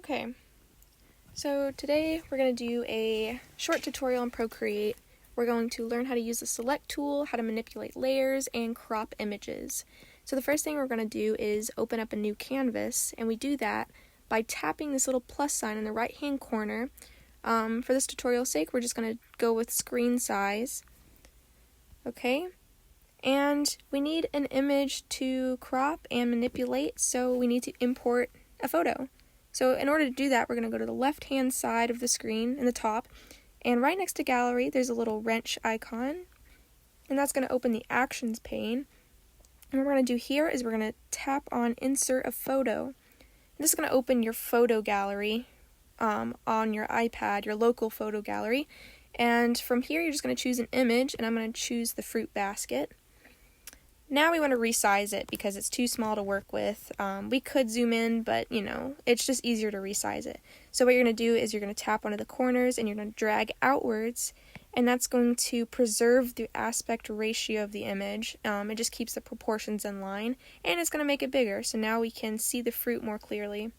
Okay, so today we're going to do a short tutorial on Procreate. We're going to learn how to use the select tool, how to manipulate layers, and crop images. So the first thing we're going to do is open up a new canvas, and we do that by tapping this little plus sign in the right hand corner. For this tutorial's sake, we're just going to go with screen size. Okay, and we need an image to crop and manipulate, so we need to import a photo. So in order to do that, we're going to go to the left-hand side of the screen in the top, and right next to gallery, there's a little wrench icon, and that's going to open the actions pane. And what we're going to do here is we're going to tap on insert a photo. And this is going to open your photo gallery on your iPad, your local photo gallery. And from here, you're just going to choose an image, and I'm going to choose the fruit basket. Now we want to resize it because it's too small to work with. We could zoom in, but it's just easier to resize it. So what you're going to do is you're going to tap one of the corners and you're going to drag outwards, and that's going to preserve the aspect ratio of the image. It just keeps the proportions in line, and it's going to make it bigger, so now we can see the fruit more clearly.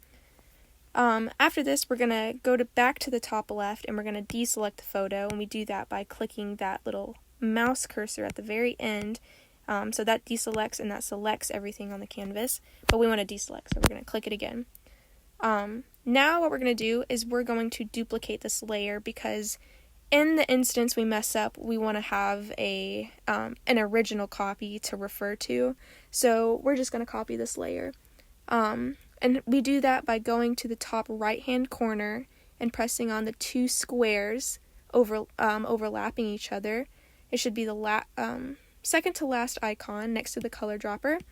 After this, we're going to go back to the top left, and we're going to deselect the photo, and we do that by clicking that little mouse cursor at the very end. So that deselects and that selects everything on the canvas, but we want to deselect, so we're going to click it again. Now what we're going to do is we're going to duplicate this layer, because in the instance we mess up, we want to have an original copy to refer to, so we're just going to copy this layer. And we do that by going to the top right hand corner and pressing on the two squares overlapping each other. It should be the second to last icon next to the color dropper. And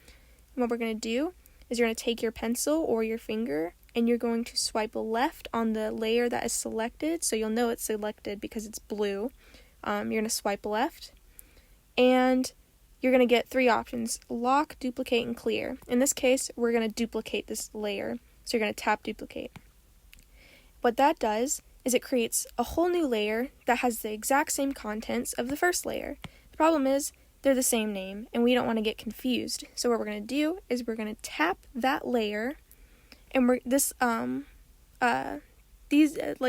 what we're going to do is you're going to take your pencil or your finger and you're going to swipe left on the layer that is selected, so you'll know it's selected because it's blue. You're going to swipe left, and you're going to get three options: lock, duplicate, and clear. In this case, we're going to duplicate this layer, so you're going to tap duplicate. What that does is it creates a whole new layer that has the exact same contents of the first layer. The problem is they're the same name, and we don't want to get confused. So what we're going to do is we're going to tap that layer, and like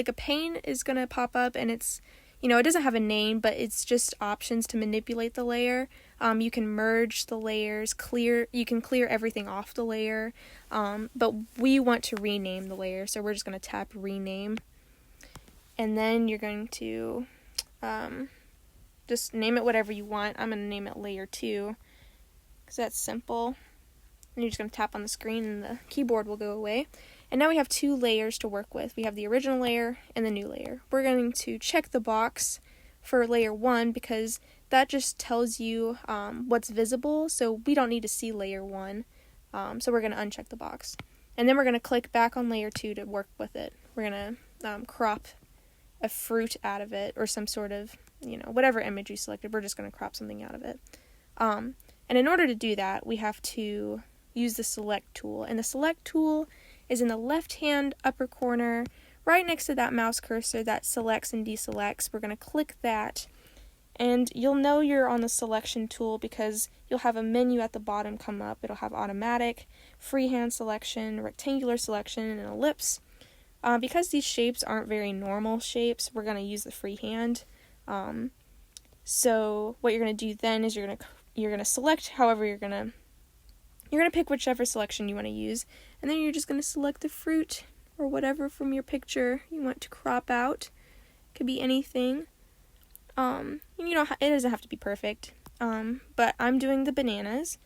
a pane is going to pop up, and it's, it doesn't have a name, but it's just options to manipulate the layer. You can merge the layers, you can clear everything off the layer, but we want to rename the layer, so we're just going to tap rename, and then you're going to just name it whatever you want. I'm going to name it layer 2 because that's simple. And you're just going to tap on the screen and the keyboard will go away. And now we have two layers to work with. We have the original layer and the new layer. We're going to check the box for layer 1 because that just tells you what's visible, so we don't need to see layer 1. So we're going to uncheck the box. And then we're going to click back on layer 2 to work with it. We're going to crop a fruit out of it, or some sort of, whatever image you selected, we're just going to crop something out of it. And in order to do that, we have to use the select tool. And the select tool is in the left-hand upper corner, right next to that mouse cursor that selects and deselects. We're going to click that, and you'll know you're on the selection tool because you'll have a menu at the bottom come up. It'll have automatic, freehand selection, rectangular selection, and an ellipse. Because these shapes aren't very normal shapes, we're going to use the freehand. So what you're going to do then is you're going to select however you're going to pick whichever selection you want to use, and then you're just going to select the fruit or whatever from your picture you want to crop out. Could be anything. It doesn't have to be perfect. But I'm doing the bananas.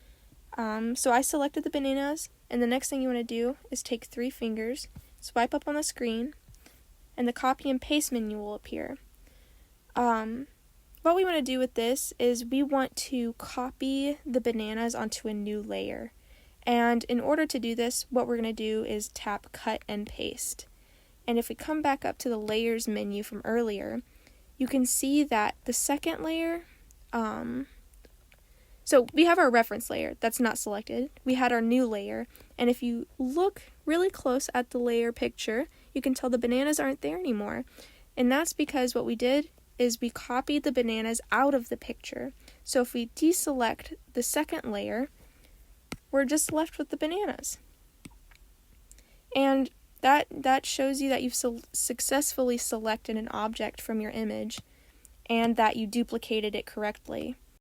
So I selected the bananas, and the next thing you want to do is take 3 fingers, swipe up on the screen, and the copy and paste menu will appear. What we want to do with this is we want to copy the bananas onto a new layer. And in order to do this, what we're going to do is tap cut and paste. And if we come back up to the layers menu from earlier, you can see that the second layer, so we have our reference layer that's not selected. We had our new layer, and if you look really close at the layer picture, you can tell the bananas aren't there anymore. And that's because what we did is we copied the bananas out of the picture. So if we deselect the second layer, we're just left with the bananas. And that shows you that you've successfully selected an object from your image and that you duplicated it correctly.